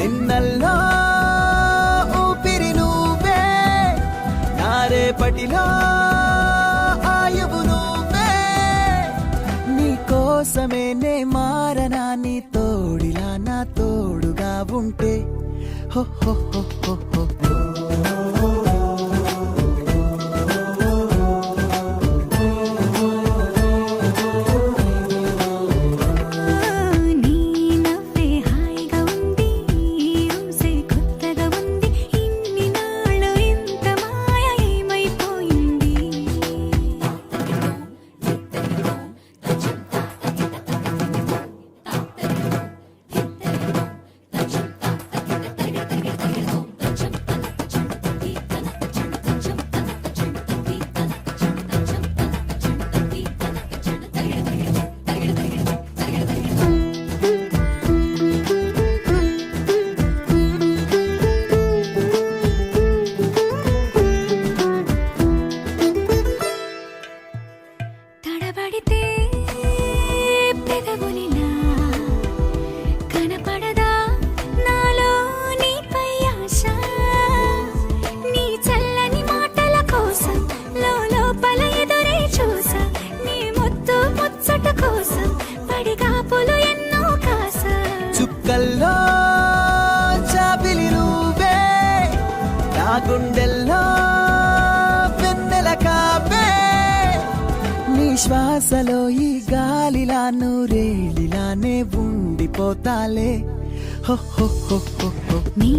వెన్నల్లో ఊపిరి నువ్వే, నా రేపటిలో ఆయువు నువ్వే. నీ కోసమే నే మారనా, నీ తోడిలా నా తోడుగా ఉంటే. హో హో హో హో హో. తడబడితే పెదవులిలా కనపడదా నాలో నీపై ఆశ. నీ చల్లని మాటల కోసం లోపల ఎదురే చూసా. నీ ముద్దు ముచ్చట కోసం పడిగాపులు ఎన్నో కాసా. చుక్కల్లో చాపిలి నువ్వే, నా గుండెల్లో వెన్నెల కాపే. నీ శ్వాసలో ఈ గాలిలా నూరేలిలానే ఉండిపోతాలే. హో హో హో హో హో. నీ